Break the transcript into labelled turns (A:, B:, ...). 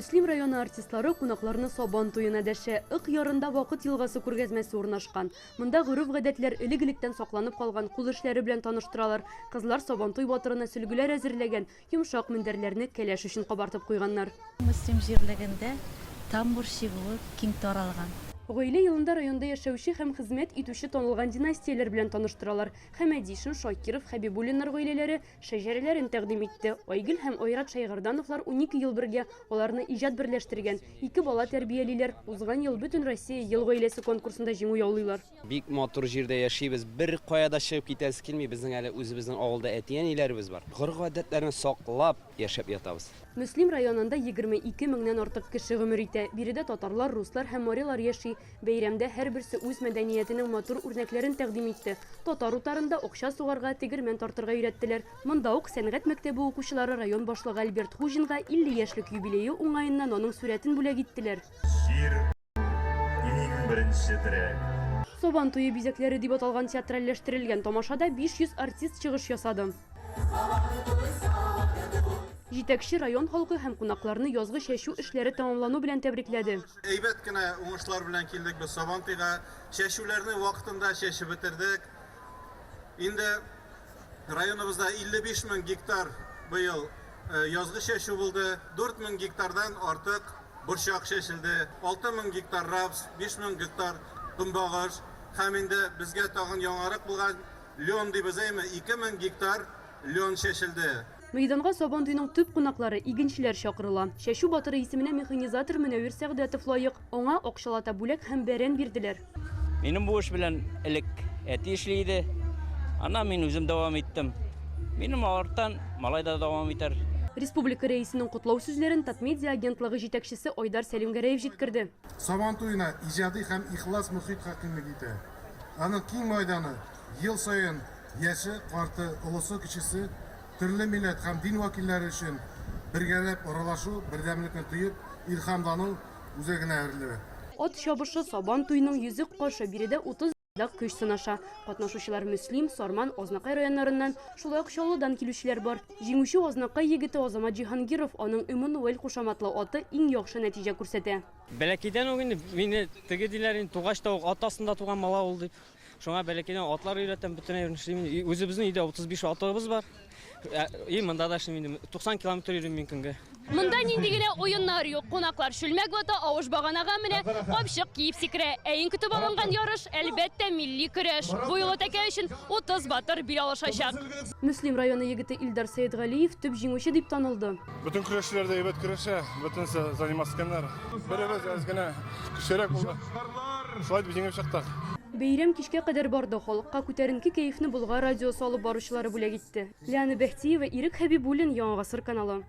A: Мөслим районы артистлары кунакларны Сабан туена дәшә. Ык ярында вакыт елгасы күргәзмәсе урнашкан. Монда гореф-гадәтләр элек-электән сакланып калган кул эшләре белән таныштыралар. Кызлар Сабан туй батырына сөлгеләр әзерләгән, йомшак мендәрләрне кәләш өчен кабартып куйганнар.
B: Мөслим җирлегендә тамбур чыгуы киң таралган.
A: Гаилә елында районда яшәүче һәм хезмәт итүче танылган династияләр белән таныштыралар. Хәмәдишин, Шакиров, Хәбибуллиннар гаиләләре шәҗәрәләрен тәкъдим итте. Айгөл һәм Айрат Шайгырдановлар 12 ел бергә аларны иҗат берләштергән. 2 бала тәрбиялиләр. Узган ел бөтен Россия ел гаиләсе конкурсында җиңү яулыйлар.
C: Бик матур җирдә яшибез. Бер кая да чыгып китәсе килми. Безнең әле үзебезнең авылда әтиәниләребез бар. Гореф-гадәтләрне саклап яшәп ятабыз.
A: Мөслим районында 22 меңнән артык кеше гомер итә. Биредә татарлар, руслар һәм морилар яши. Бәйрәмдә һәрберсе үз мәдәниятенең матур үрнәкләрен тәкъдим итте. Татар утарында акча сугарга, тегермән тартырга өйрәттеләр. Монда ук сәнгать мәктәбе укучылары район башлыгы Альберт Хужинга 50 яшьлек юбилее уңаеннан аның сурәтен бүләк иттеләр. Сабан туе бизәкләре дип аталган театральләштерелгән тамашада 500 артист чыгыш ясады. Җитәкче район халкы һәм кунакларны язгы чәчү эшләре тәмамлану белән тәбрикләде.
D: Әйбәт кенә уңышлар белән килдек без Сабан туйга. Чәчүләрне вакытында чәчеп бетердек. Инде районыбызда 55 мең гектар быел язгы чәчү булды. 4 мең гектардан артык борчак чәчелде. 6 мең гектар рапс, 5 мең гектар көнбагыш. Һәм инде безгә тагын яңарак булган лен дип әйтәме 2 мең гектар лен чәчелде.
A: Мәйданга Сабан туйның төп кунаклары игенчеләр чакырыла. Чәчү батыры исеменә механизатор Мөнәвир Сәгъдәтов лаек. Аңа акчалата бүләк һәм бәрән бирделәр.
E: Минем бу эш белән элек әти эшли иде. Ана мин үзем дәвам иттем. Минем арттан малай да дәвам итәр.
A: Республика рәисенең котлау сүзләрен Татмедиа агентлыгы җитәкчесе Айдар Сәлимгәрәев җиткерде.
D: Сабан туена иҗади һәм ихлас мөхит хакимлек итә. Аның киң мәйданы ел саен яше, карты, олысы, кечесе, төрле милләт һәм дин вәкилләре өчен бергәләп аралашу, бердәмлекне тоеп, илһамлану үзәгенә әверелә.
A: Ат чабышы Сабан туйның йөзек кашы биредә 30 дак көч сынаша. Катнашучылар Мөслим, Сарман, Азнакай районнарыннан, шулай ук Чаллыдан килүчеләр бар. Җиңүче Азнакай егете Азамат Җиһангиров аның Эммануэль кушаматлы аты иң яхшы нәтиҗә күрсәтә.
E: Бәләкидән үк инде мине теге диләр тугач та атасында туган мала ул дип. Шуңа бәләкидән атлар өйрәтәм бөтенләй эшлим. Үзебезнең өйдә 35 атыбыз бар. Монда да эшлим 90 км йөрим мин көнгә.
A: Монда нинди генә уеннар юк. Кунаклар шүлмәк вата, авыш баганага менә, капчык киеп сикерә. Иң көтеп алынган ярыш әлбәттә милли көрәш. Бу юлы тәкә өчен 30 батыр бил алышачак. Мөслим районы егете Илдар Сәйдгалиев төп җиңүче дип танылды.
F: Bütün көрәшләр дә әйбәт көрәшә, бөтенсе занимасканнар. Беребез аз гына көчерәк булды. Шулай дип җиңеп чыктык.
A: Бәйрәм кичкә кадәр барды. Халыкка күтәренке кәефне булга радио салып баручылары бүләк итте. Ләна Бәхтиева, Ирек Хәбибуллин, Яңа гасыр каналы.